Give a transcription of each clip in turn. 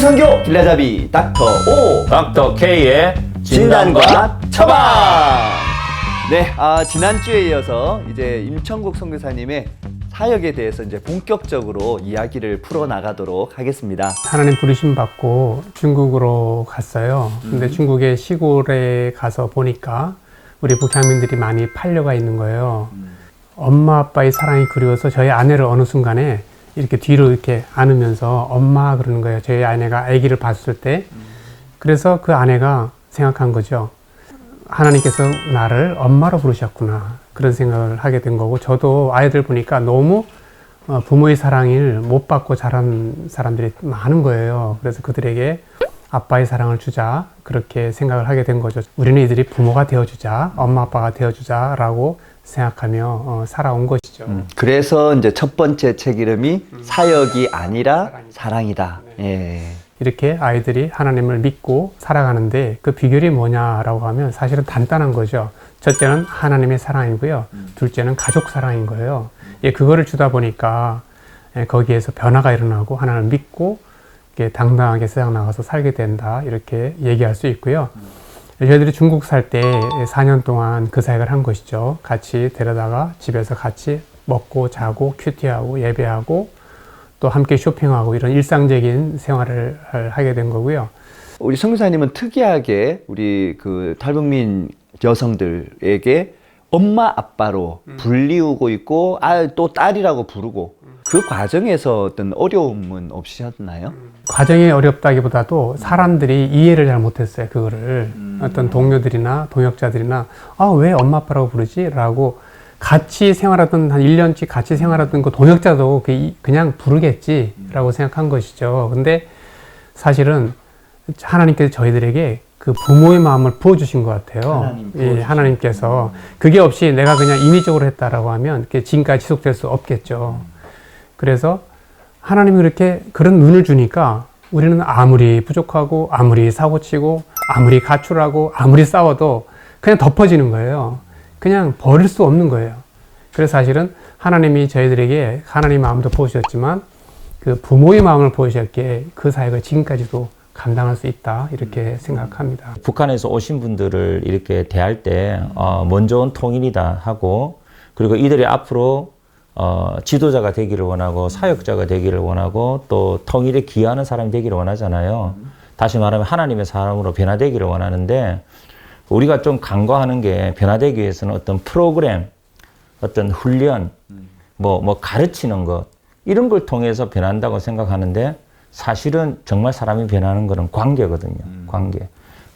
성교 길라잡이 닥터 O 닥터 K의 진단과 처방. 네, 지난주에 이어서 이제 임천국 선교사님의 사역에 대해서 이제 본격적으로 이야기를 풀어나가도록 하겠습니다. 하나님 부르심 받고 중국으로 갔어요. 근데 중국의 시골에 가서 보니까 우리 북향민들이 많이 팔려가 있는 거예요. 엄마 아빠의 사랑이 그리워서 저희 아내를 어느 순간에 이렇게 뒤로 이렇게 안으면서 엄마 그러는 거예요. 저희 아내가 아기를 봤을 때. 그래서 그 아내가 생각한 거죠. 하나님께서 나를 엄마로 부르셨구나. 그런 생각을 하게 된 거고, 저도 아이들 보니까 너무 부모의 사랑을 못 받고 자란 사람들이 많은 거예요. 그래서 그들에게 아빠의 사랑을 주자, 그렇게 생각을 하게 된 거죠. 우리는 이들이 부모가 되어주자, 엄마 아빠가 되어주자라고 생각하며 살아온 것이죠. 그래서 이제 첫 번째 책 이름이 사역이 아니라 사랑이다. 예. 이렇게 아이들이 하나님을 믿고 살아가는데 그 비결이 뭐냐라고 하면 사실은 간단한 거죠. 첫째는 하나님의 사랑이고요. 둘째는 가족 사랑인 거예요. 예, 그거를 주다 보니까 거기에서 변화가 일어나고 하나님을 믿고 당당하게 세상 나가서 살게 된다. 이렇게 얘기할 수 있고요. 저희들이 중국 살 때 4년 동안 그 사역을 한 것이죠. 같이 데려다가 집에서 같이 먹고 자고 큐티하고 예배하고 또 함께 쇼핑하고 이런 일상적인 생활을 하게 된 거고요. 우리 선교사님은 특이하게 우리 그 탈북민 여성들에게 엄마 아빠로 불리우고 있고 또 딸이라고 부르고 그 과정에서 어떤 어려움은 없으셨나요? 과정이 어렵다기보다도 사람들이 이해를 잘 못했어요. 그거를 어떤 동료들이나 동역자들이나 왜 엄마 아빠라고 부르지? 라고 같이 생활하던 한 1년치 같이 생활하던 그 동역자도 그냥 부르겠지 라고 생각한 것이죠. 근데 사실은 하나님께서 저희들에게 그 부모의 마음을 부어주신 것 같아요. 하나님께서. 그게 없이 내가 그냥 인위적으로 했다라고 하면 지금까지 지속될 수 없겠죠. 그래서 하나님이 그런 눈을 주니까 우리는 아무리 부족하고 아무리 사고치고 아무리 가출하고 아무리 싸워도 그냥 덮어지는 거예요. 그냥 버릴 수 없는 거예요. 그래서 사실은 하나님이 저희들에게 하나님 마음도 부어주셨지만 그 부모의 마음을 부어주셨기에 그 사역을 지금까지도 감당할 수 있다 이렇게 생각합니다. 북한에서 오신 분들을 이렇게 대할 때 먼저 온 통일이다 하고, 그리고 이들이 앞으로 지도자가 되기를 원하고 사역자가 되기를 원하고 또 통일에 기여하는 사람이 되기를 원하잖아요. 다시 말하면 하나님의 사람으로 변화되기를 원하는데, 우리가 좀 간과하는 게 변화되기 위해서는 어떤 프로그램, 어떤 훈련, 뭐 가르치는 것, 이런 걸 통해서 변한다고 생각하는데, 사실은 정말 사람이 변하는 것은 관계거든요.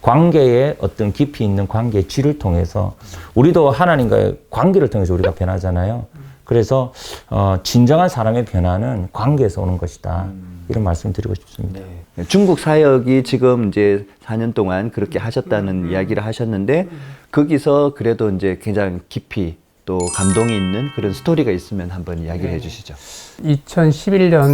관계의 어떤 깊이 있는 관계의 질을 통해서 우리도 하나님과의 관계를 통해서 우리가 변하잖아요. 그래서 진정한 사람의 변화는 관계에서 오는 것이다. 이런 말씀 드리고 싶습니다. 네. 중국 사역이 지금 이제 4년 동안 그렇게 하셨다는 이야기를 하셨는데, 거기서 그래도 이제 굉장히 깊이 또 감동이 있는 그런 스토리가 있으면 한번 이야기를 해주시죠. 2011년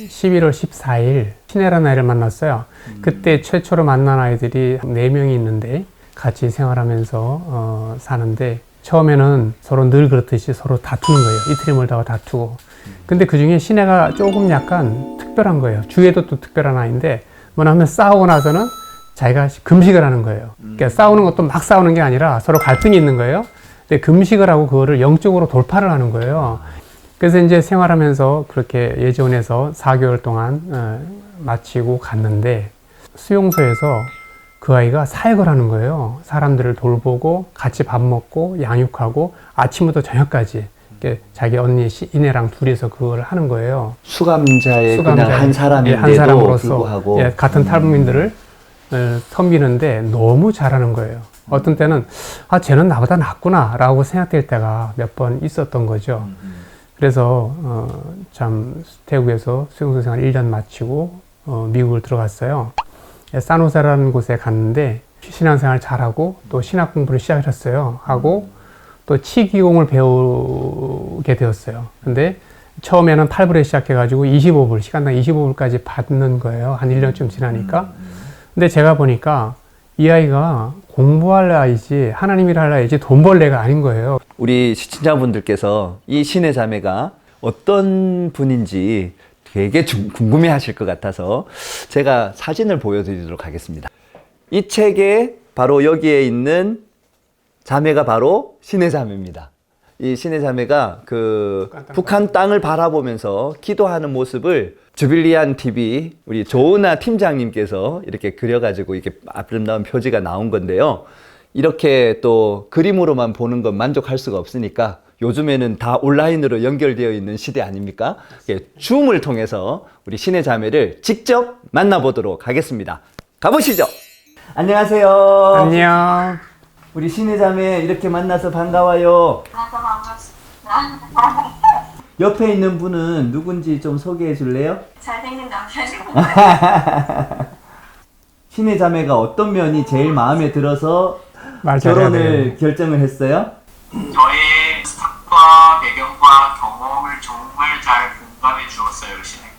11월 14일 신혜라는 아이를 만났어요. 그때 최초로 만난 아이들이 4명이 있는데 같이 생활하면서 사는데, 처음에는 서로 늘 그렇듯이 서로 다투는 거예요. 이틀이 멀다가 다투고. 근데 그 중에 신혜가 조금 약간 특별한 거예요. 주에도 또 특별한 아이인데, 뭐냐 하면 싸우고 나서는 자기가 금식을 하는 거예요. 그러니까 싸우는 것도 막 싸우는 게 아니라 서로 갈등이 있는 거예요. 근데 금식을 하고 그거를 영적으로 돌파를 하는 거예요. 그래서 이제 생활하면서 그렇게 예전에서 4개월 동안 마치고 갔는데, 수용소에서 그 아이가 사역을 하는 거예요. 사람들을 돌보고 같이 밥 먹고 양육하고 아침부터 저녁까지 자기 언니 이내랑 둘이서 그걸 하는 거예요. 수감자의 그냥 한 사람인데도 한 사람으로서 불구하고 같은 탈북민들을 섬기는데 너무 잘하는 거예요. 어떤 때는 쟤는 나보다 낫구나 라고 생각될 때가 몇 번 있었던 거죠. 그래서 참 태국에서 수용소 생활 1년 마치고 미국을 들어갔어요. 산호세라는 곳에 갔는데 신앙생활 잘하고 또 신학 공부를 시작했어요. 하고 또 치기공을 배우게 되었어요. 근데 처음에는 8불에 시작해가지고 25불, 시간당 25불까지 받는 거예요. 한 1년쯤 지나니까. 근데 제가 보니까 이 아이가 공부할 아이지 하나님이라 할 아이지 돈 벌 애가 아닌 거예요. 우리 시청자분들께서 이 신의 자매가 어떤 분인지 되게 궁금해 하실 것 같아서 제가 사진을 보여드리도록 하겠습니다. 이 책에 바로 여기에 있는 자매가 바로 신의 자매입니다. 이 신의 자매가 그 북한 땅을 바라보면서 기도하는 모습을 주빌리안 TV 우리 조은아 팀장님께서 이렇게 그려가지고 이렇게 아름다운 표지가 나온 건데요. 이렇게 또 그림으로만 보는 건 만족할 수가 없으니까 요즘에는 다 온라인으로 연결되어 있는 시대 아닙니까? 줌을 통해서 우리 신의 자매를 직접 만나보도록 하겠습니다. 가보시죠. 안녕하세요. 안녕. 우리 신의 자매 이렇게 만나서 반가워요. 반갑습니다. 옆에 있는 분은 누군지 좀 소개해 줄래요? 잘생긴 남자입니다. 신의 자매가 어떤 면이 제일 마음에 들어서 말 잘해야 결혼을 돼요. 결정을 했어요? 저의 스타트와 배경과 경험을 정말 잘 공감해 주었어요, 신의.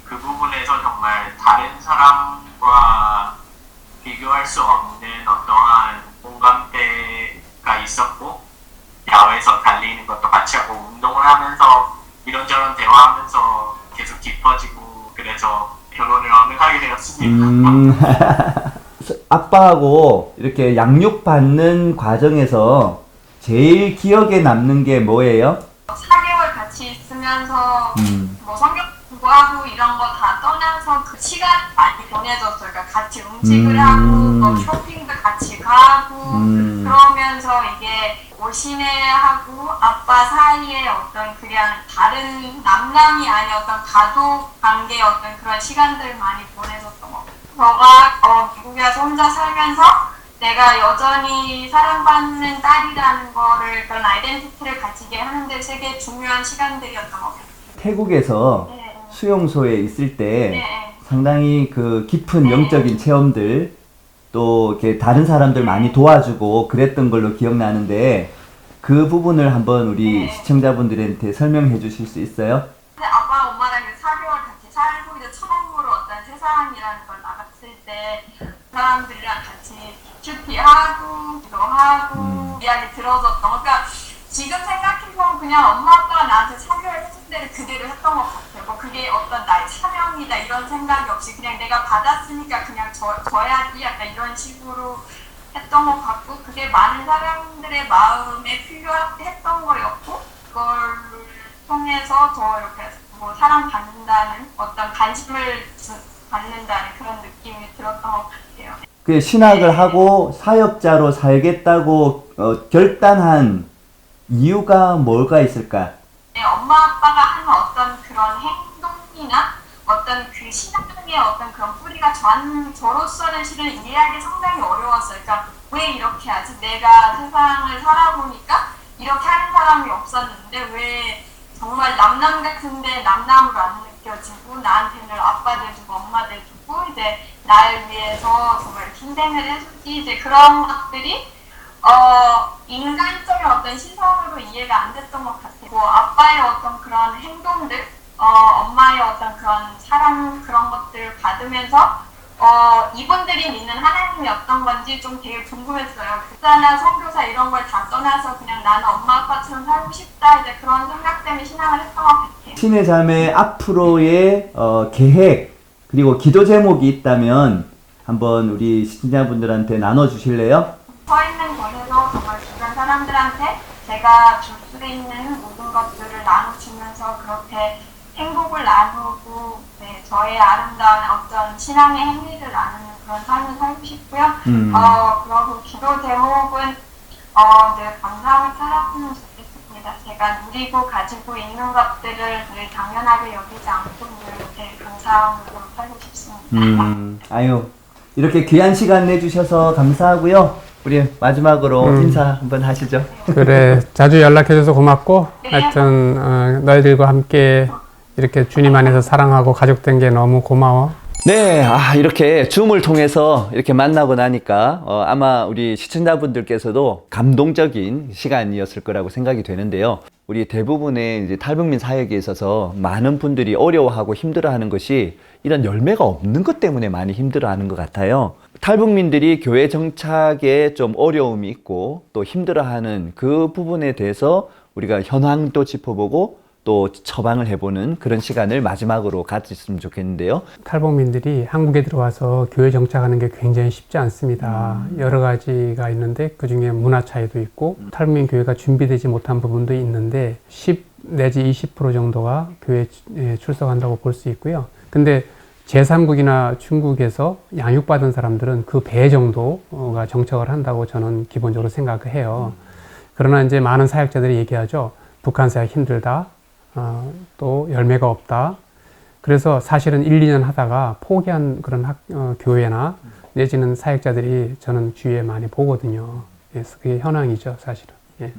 그 부분에서 정말 다른 사람과 비교할 수 없는 어떠한 공감대가 있었고, 야외에서 달리는 것도 같이 하고 운동을 하면서 이런저런 대화하면서 계속 깊어지고, 그래서 결혼을 언행하게 되었습니다. 아빠하고 이렇게 양육받는 과정에서 제일 기억에 남는 게 뭐예요? 4개월 같이 있으면서 뭐 성경 공부하고 이런 거 다 떠나서 그 시간 많이 보내줬어요. 그러니까 같이 음식을 하고 뭐 쇼핑도 같이 가고 그러면서 이게 오시네하고 아빠 사이에 어떤 그냥 다른 남남이 아닌 어떤 가족 관계 어떤 그런 시간들을 많이 보내줬던 것 같아요. 저가 미국에 와서 혼자 살면서 내가 여전히 사랑받는 딸이라는 거를 그런 아이덴티티를 가지게 하는데 되게 중요한 시간들이었던 것 같아요. 태국에서 네. 수용소에 있을 때 네. 상당히 그 깊은 영적인 체험들 또 이렇게 다른 사람들 많이 도와주고 그랬던 걸로 기억나는데 그 부분을 한번 우리 네. 시청자분들한테 설명해 주실 수 있어요? 근데 아빠 엄마랑 이제 4개월 같이 살고 이제 처음으로 어떤 세상이라는 걸 나갔을 때 사람들이랑 같이 큐티하고 기도하고 이야기 들어줬던 그러니까 지금 생각해보면 그냥 엄마 아빠가 나한테 4개월 해준 대로 그대로 했던 것 같아요. 뭐 그게 어떤 나의 사명이다 이런 생각이 없이 그냥 내가 받았으니까 그냥 져야지 약간 이런 식으로 했던 것 같고 그게 많은 사람들의 마음에 필요했던 거였고 그걸 통해서 더 이렇게 뭐 사랑받는다는 어떤 관심을 받는다는 그런 느낌이 들었던 것 같아요. 그 신학을 하고 사역자로 살겠다고 결단한 이유가 뭐가 있을까? 네, 엄마 아빠가 하는 어떤 그런 행동이나 어떤 그 신앙의 어떤 그런 뿌리가 저로서는 실은 이해하기 상당히 어려웠어요. 그러니까 왜 이렇게 하지? 내가 세상을 살아보니까 이렇게 하는 사람이 없었는데 왜 정말 남남 같은데 남남으로 안 느껴지고 나한테는 아빠 돼주고 엄마 돼주고 이제 나를 위해서 정말 희생을 해주지 이제 그런 것들이 인간적인 어떤 시선으로 이해가 안 됐던 것 같아요. 뭐 아빠의 어떤 그런 행동들, 엄마의 어떤 그런 사랑 그런 것들을 받으면서 이분들이 믿는 하나님이 어떤 건지 좀 되게 궁금했어요. 교사나 선교사 이런 걸 다 떠나서 그냥 나는 엄마 아빠처럼 살고 싶다 이제 그런 생각 때문에 신앙을 했던 것 같아요. 신의 자매 앞으로의 계획 그리고 기도 제목이 있다면 한번 우리 시청자분들한테 나눠주실래요? 서 있는 곳에서 정말 주변 사람들한테 제가 줄 수 있는 모든 것들을 나눠주면서 그렇게 행복을 나누고 네, 저의 아름다운 어떤 신앙의 행위를 나누는 그런 삶을 살고 싶고요. 그리고 기도 제목은 늘 감사하게 살았으면 좋겠습니다. 제가 누리고 가지고 있는 것들을 늘 당연하게 여기지 않고 늘 이렇게 감사함으로 살고 싶습니다. 아유 이렇게 귀한 시간 내주셔서 감사하고요. 우리 마지막으로 인사 한번 하시죠. 그래, 자주 연락해줘서 고맙고, 하여튼, 너희들과 함께 이렇게 주님 안에서 사랑하고 가족된 게 너무 고마워. 네, 이렇게 줌을 통해서 이렇게 만나고 나니까 아마 우리 시청자분들께서도 감동적인 시간이었을 거라고 생각이 되는데요. 우리 대부분의 이제 탈북민 사역에 있어서 많은 분들이 어려워하고 힘들어하는 것이 이런 열매가 없는 것 때문에 많이 힘들어하는 것 같아요. 탈북민들이 교회 정착에 좀 어려움이 있고 또 힘들어하는 그 부분에 대해서 우리가 현황도 짚어보고 또 또 처방을 해보는 그런 시간을 마지막으로 가졌으면 좋겠는데요. 탈북민들이 한국에 들어와서 교회 정착하는 게 굉장히 쉽지 않습니다. 여러 가지가 있는데 그중에 문화 차이도 있고 탈북민 교회가 준비되지 못한 부분도 있는데 10 내지 20% 정도가 교회에 출석한다고 볼 수 있고요. 근데 제3국이나 중국에서 양육받은 사람들은 그 배 정도가 정착을 한다고 저는 기본적으로 생각을 해요. 그러나 이제 많은 사역자들이 얘기하죠. 북한 사역 힘들다. 또 열매가 없다. 그래서 사실은 1, 2년 하다가 포기한 그런 교회나 내지는 사역자들이 저는 주위에 많이 보거든요. 그래서 그게 현황이죠, 사실은. 예.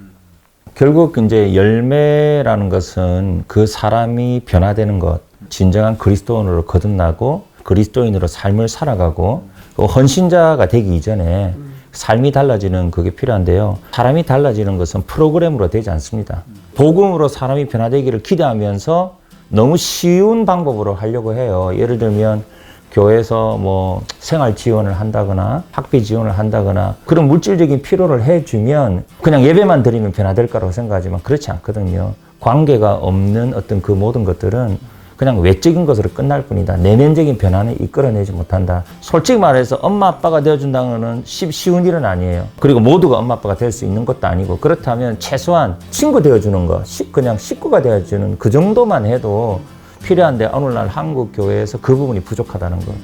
결국 이제 열매라는 것은 그 사람이 변화되는 것, 진정한 그리스도인으로 거듭나고 그리스도인으로 삶을 살아가고 헌신자가 되기 이전에 삶이 달라지는 그게 필요한데요. 사람이 달라지는 것은 프로그램으로 되지 않습니다. 복음으로 사람이 변화되기를 기대하면서 너무 쉬운 방법으로 하려고 해요. 예를 들면 교회에서 뭐 생활 지원을 한다거나 학비 지원을 한다거나 그런 물질적인 필요를 해주면 그냥 예배만 드리면 변화될 거라고 생각하지만 그렇지 않거든요. 관계가 없는 어떤 그 모든 것들은 그냥 외적인 것으로 끝날 뿐이다. 내면적인 변화는 이끌어내지 못한다. 솔직히 말해서 엄마 아빠가 되어준다는 것은 쉬운 일은 아니에요. 그리고 모두가 엄마 아빠가 될 수 있는 것도 아니고 그렇다면 최소한 친구 되어주는 거, 그냥 식구가 되어주는 그 정도만 해도 필요한데 오늘날 한국 교회에서 그 부분이 부족하다는 거.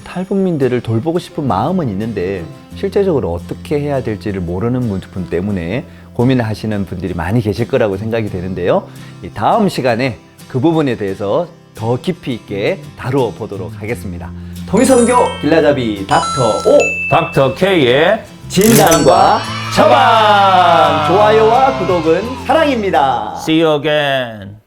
탈북민들을 돌보고 싶은 마음은 있는데 실제적으로 어떻게 해야 될지를 모르는 분 때문에 고민을 하시는 분들이 많이 계실 거라고 생각이 되는데요. 이 다음 시간에 그 부분에 대해서 더 깊이 있게 다루어 보도록 하겠습니다. 통일선교 길라잡이 닥터 O 닥터 K의 진단과 처방! 좋아요와 구독은 사랑입니다. See you again.